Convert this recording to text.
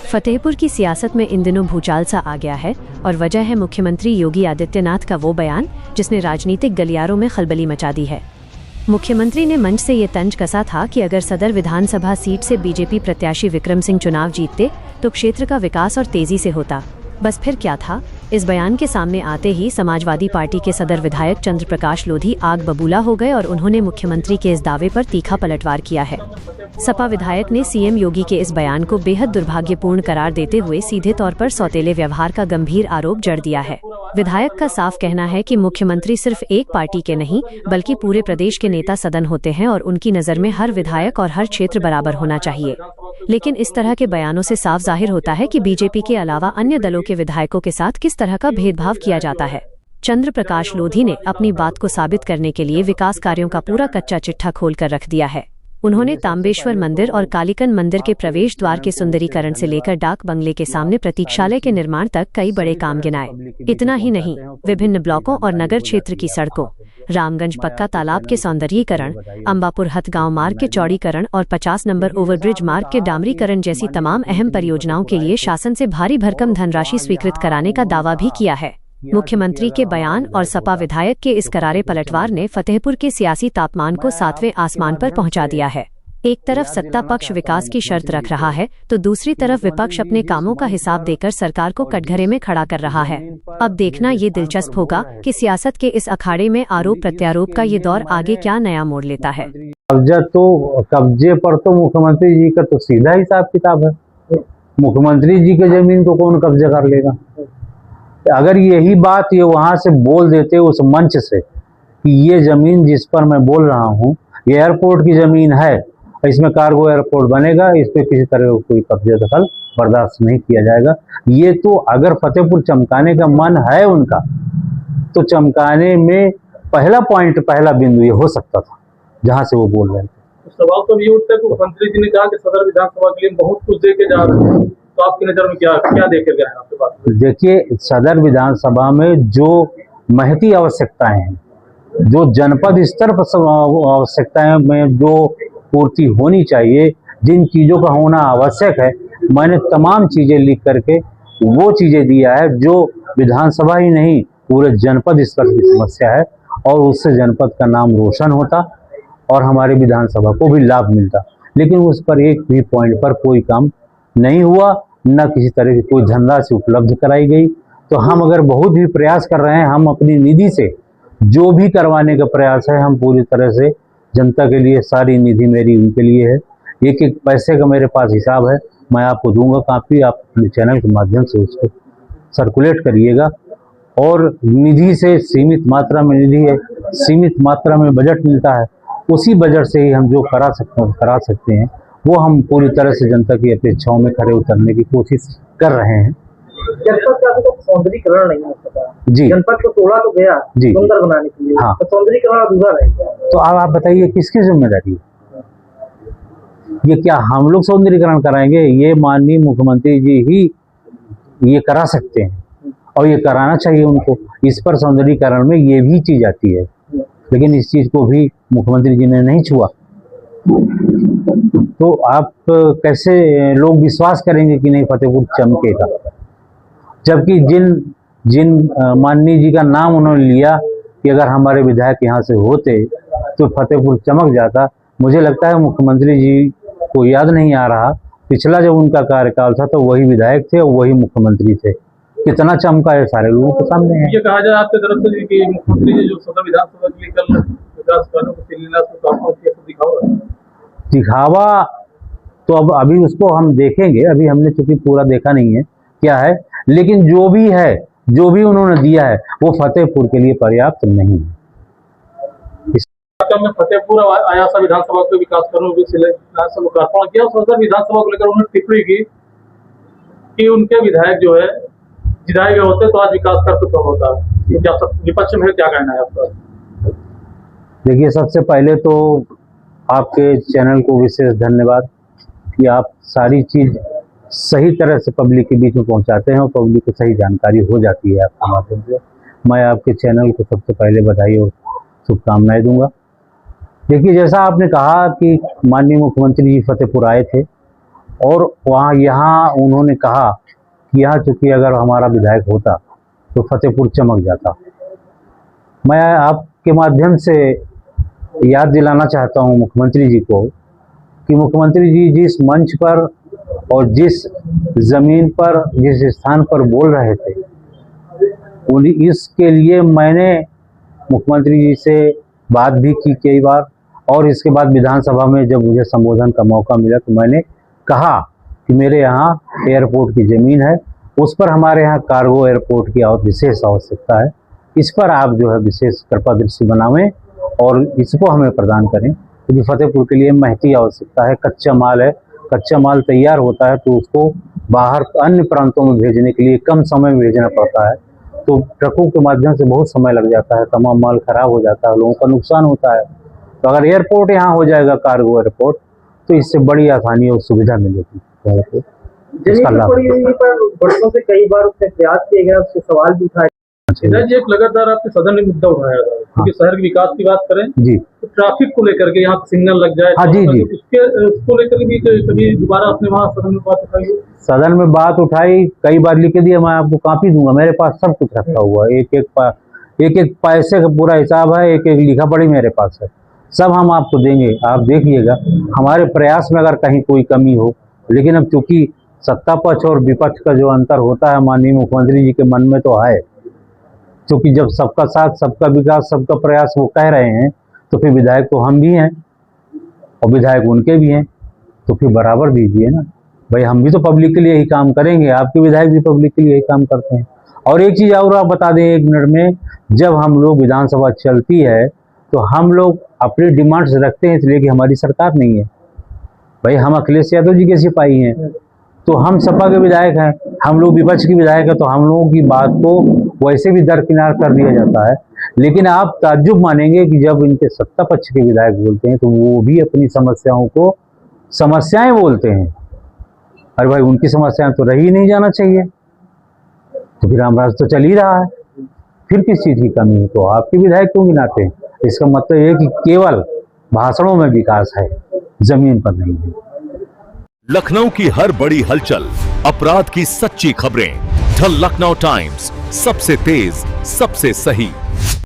फतेहपुर की सियासत में इन दिनों भूचाल सा आ गया है और वजह है मुख्यमंत्री योगी आदित्यनाथ का वो बयान जिसने राजनीतिक गलियारों में खलबली मचा दी है। मुख्यमंत्री ने मंच से ये तंज कसा था कि अगर सदर विधानसभा सीट से बीजेपी प्रत्याशी विक्रम सिंह चुनाव जीतते तो क्षेत्र का विकास और तेजी से होता। बस फिर क्या था? इस बयान के सामने आते ही समाजवादी पार्टी के सदर विधायक चंद्र प्रकाश लोधी आग बबूला हो गए और उन्होंने मुख्यमंत्री के इस दावे पर तीखा पलटवार किया है। सपा विधायक ने सीएम योगी के इस बयान को बेहद दुर्भाग्यपूर्ण करार देते हुए सीधे तौर पर सौतेले व्यवहार का गंभीर आरोप जड़ दिया है। विधायक का साफ कहना है कि मुख्यमंत्री सिर्फ एक पार्टी के नहीं बल्कि पूरे प्रदेश के नेता सदन होते हैं और उनकी नज़र में हर विधायक और हर क्षेत्र बराबर होना चाहिए। लेकिन इस तरह के बयानों से साफ जाहिर होता है कि बीजेपी के अलावा अन्य दलों के विधायकों के साथ किस तरह का भेदभाव किया जाता है। चंद्र प्रकाश लोधी ने अपनी बात को साबित करने के लिए विकास कार्यों का पूरा कच्चा चिट्ठा खोल कर रख दिया है। उन्होंने तांबेश्वर मंदिर और कालीकन मंदिर के प्रवेश द्वार के सुंदरीकरण से लेकर डाक बंगले के सामने प्रतीक्षालय के निर्माण तक कई बड़े काम गिनाए। इतना ही नहीं, विभिन्न ब्लॉकों और नगर क्षेत्र की सड़कों, रामगंज पक्का तालाब के सौंदर्यीकरण, अंबापुर हथगांव मार्ग के चौड़ीकरण और 50 नंबर ओवरब्रिज मार्ग के डामरीकरण जैसी तमाम अहम परियोजनाओं के लिए शासन से भारी भरकम धनराशि स्वीकृत कराने का दावा भी किया है। मुख्यमंत्री के बयान और सपा विधायक के इस करारे पलटवार ने फतेहपुर के सियासी तापमान को 7वें आसमान पर पहुंचा दिया है। एक तरफ सत्ता पक्ष विकास की शर्त रख रहा है तो दूसरी तरफ विपक्ष अपने कामों का हिसाब देकर सरकार को कटघरे में खड़ा कर रहा है। अब देखना ये दिलचस्प होगा कि सियासत के इस अखाड़े में आरोप प्रत्यारोप का ये दौर आगे क्या नया मोड़ लेता है। कब्जे पर तो मुख्यमंत्री जी का तो सीधा हिसाब किताब है। मुख्यमंत्री जी के जमीन को कौन कब्जा कर लेगा? अगर यही बात ये वहां से बोल देते उस मंच से कि ये जमीन जिस पर मैं बोल रहा हूँ ये एयरपोर्ट की जमीन है, इसमें कार्गो एयरपोर्ट बनेगा, इस पे किसी तरह का कोई कब्जे दखल बर्दाश्त नहीं किया जाएगा। ये तो अगर फतेहपुर चमकाने का मन है उनका तो चमकाने में पहला पॉइंट, पहला बिंदु ये हो सकता था जहां से वो बोल रहे थे। सवाल तो ये उठता है कि मुख्यमंत्री जी ने कहा कि सदर विधानसभा के लिए बहुत कुछ दे के जा रहे हैं, तो आपकी नजर में क्या देखे गए हैं आपके पास? देखिए, सदर विधानसभा में जो महती आवश्यकताएं हैं, जो जनपद स्तर पर आवश्यकताएं में जो पूर्ति होनी चाहिए, जिन चीजों का होना आवश्यक है, मैंने तमाम चीजें लिख करके वो चीजें दिया है जो विधानसभा ही नहीं पूरे जनपद स्तर की समस्या है और उससे जनपद का नाम रोशन होता और हमारे विधानसभा को भी लाभ मिलता। लेकिन उस पर एक भी पॉइंट पर कोई काम नहीं हुआ, न किसी तरह की कोई धनराशि उपलब्ध कराई गई। तो हम अगर बहुत भी प्रयास कर रहे हैं, हम अपनी निधि से जो भी करवाने का प्रयास है, हम पूरी तरह से जनता के लिए, सारी निधि मेरी उनके लिए है। एक एक पैसे का मेरे पास हिसाब है, मैं आपको दूंगा कापी, आप अपने चैनल के माध्यम से उसको सर्कुलेट करिएगा। और निधि से सीमित मात्रा में निधि है, सीमित मात्रा में बजट मिलता है, उसी बजट से ही हम जो करा सकते हैं वो हम पूरी तरह से जनता की अपेक्षाओं में खड़े उतरने की कोशिश कर रहे हैं। जनपद का तो सौंदर्यीकरण नहीं हो सका जी, जनपद को तोड़ा तो गया जी, सुंदर बनाने के लिए। हाँ, तो सौंदर्यीकरण अधूरा रह गया। तो अब आप बताइए किसकी जिम्मेदारी है? ये क्या हम लोग सौंदर्यीकरण कराएंगे? ये माननीय मुख्यमंत्री जी ही ये करा सकते हैं और ये कराना चाहिए उनको। इस पर सौंदर्यीकरण में ये भी चीज आती है, लेकिन इस चीज को भी मुख्यमंत्री जी ने नहीं छुआ। तो आप कैसे लोग विश्वास करेंगे कि नहीं फतेहपुर चमकेगा? जबकि जिन माननीय जी का नाम उन्होंने लिया कि अगर हमारे विधायक यहाँ से होते तो फतेहपुर चमक जाता, मुझे लगता है मुख्यमंत्री जी को याद नहीं आ रहा पिछला जब उनका कार्यकाल था तो वही विधायक थे और वही मुख्यमंत्री थे। कितना चमका है सारे लोगों के सामने है। ये कहा जाए आपकी तरफ से कि मुख्यमंत्री जी जो सदर विधानसभा के लिए कल विकास कार्यों को दिखावा तो अब अभी उसको हम देखेंगे, अभी हमने चूंकि पूरा देखा नहीं है क्या है, लेकिन जो भी है, जो भी उन्होंने दिया है वो फतेहपुर के लिए पर्याप्त नहीं है। फतेहपुर आयासा विधानसभा के विकास कार्यों से लोकार्पण किया, सदर विधानसभा को लेकर उन्होंने टिप्पणी की कि उनके विधायक जो है जिताए गए होते तो आज विकास कार्य कुछ होता। क्या विपक्ष में क्या कहना है आपका? देखिए, सबसे पहले तो आपके चैनल को विशेष धन्यवाद कि आप सारी चीज सही तरह से पब्लिक के बीच में पहुंचाते हैं और पब्लिक को सही जानकारी हो जाती है आपके माध्यम से। मैं आपके चैनल को सबसे पहले बधाई और शुभकामनाएं दूंगा। देखिए, जैसा आपने कहा कि माननीय मुख्यमंत्री जी फतेहपुर आए थे और वहाँ यहाँ उन्होंने कहा कि यहाँ चूंकि अगर हमारा विधायक होता तो फतेहपुर चमक जाता। मैं आपके माध्यम से याद दिलाना चाहता हूँ मुख्यमंत्री जी को कि मुख्यमंत्री जी जिस मंच पर और जिस ज़मीन पर जिस स्थान पर बोल रहे थे इसके लिए मैंने मुख्यमंत्री जी से बात भी की कई बार, और इसके बाद विधानसभा में जब मुझे संबोधन का मौका मिला तो मैंने कहा कि मेरे यहाँ एयरपोर्ट की ज़मीन है, उस पर हमारे यहाँ कार्गो एयरपोर्ट की और विशेष आवश्यकता है, इस पर आप जो है विशेष कृपा दृष्टि बनावें और इसको हमें प्रदान करें, क्योंकि फतेहपुर के लिए महती आवश्यकता है। कच्चा माल है, कच्चा माल तैयार होता है तो उसको बाहर अन्य प्रांतों में भेजने के लिए कम समय में भेजना पड़ता है, तो ट्रकों के माध्यम से बहुत समय लग जाता है, तमाम माल खराब हो जाता है, लोगों का नुकसान होता है। तो अगर एयरपोर्ट यहाँ हो जाएगा कार्गो एयरपोर्ट तो इससे बड़ी आसानी और सुविधा मिलेगी। वर्षों से कई बार उससे प्रयास किए गए, उससे सवाल भी उठाए। जी एक लगातार आपके सदन में मुद्दा उठाया था क्योंकि शहर के विकास की बात करें जी, तो ट्रैफिक को लेकर के यहाँ सिग्नल लग जाए, हाँ जी जी, उसको लेकर भी कभी दोबारा अपने वहाँ सदन में बात उठाई? सदन में बात उठाई, कई बार लिख दिया, मैं आपको कॉपी दूंगा, मेरे पास सब कुछ रखा हुआ है, एक एक पैसे का पूरा हिसाब है, एक एक लिखा पढ़ी मेरे पास है, सब हम आपको देंगे, आप देखिएगा हमारे प्रयास में अगर कहीं कोई कमी हो। लेकिन अब चूंकि सत्ता पक्ष और विपक्ष का जो अंतर होता है माननीय मुख्यमंत्री जी के मन में तो है, क्योंकि जब सबका साथ सबका विकास सबका प्रयास वो कह रहे हैं तो फिर विधायक तो हम भी हैं और विधायक उनके भी हैं, तो फिर बराबर दीजिए ना भाई, हम भी तो पब्लिक के लिए ही काम करेंगे, आपके विधायक भी पब्लिक के लिए ही काम करते हैं। और एक चीज़ और आप बता दें एक मिनट में, जब हम लोग विधानसभा चलती है तो हम लोग अपनी डिमांड्स रखते हैं, इसलिए कि हमारी सरकार नहीं है भाई, हम अखिलेश यादव जी के सिपाही हैं, तो हम सपा के विधायक हैं, हम लोग विपक्ष के विधायक हैं, तो हम लोगों की बात को वैसे भी दरकिनार कर दिया जाता है। लेकिन आप ताज्जुब मानेंगे कि जब इनके सत्ता पक्ष के विधायक बोलते हैं तो वो भी अपनी समस्याओं को समस्याएं बोलते हैं। अरे भाई उनकी समस्याएं तो रही नहीं जाना चाहिए, तो फिर रामराज तो चल ही रहा है, फिर किस चीज़ की कमी है? तो आपके विधायक क्यों गिनाते हैं? इसका मतलब ये कि केवल भाषणों में विकास है, जमीन पर नहीं है। लखनऊ की हर बड़ी हलचल, अपराध की सच्ची खबरें, द लखनऊ टाइम्स, सबसे तेज सबसे सही।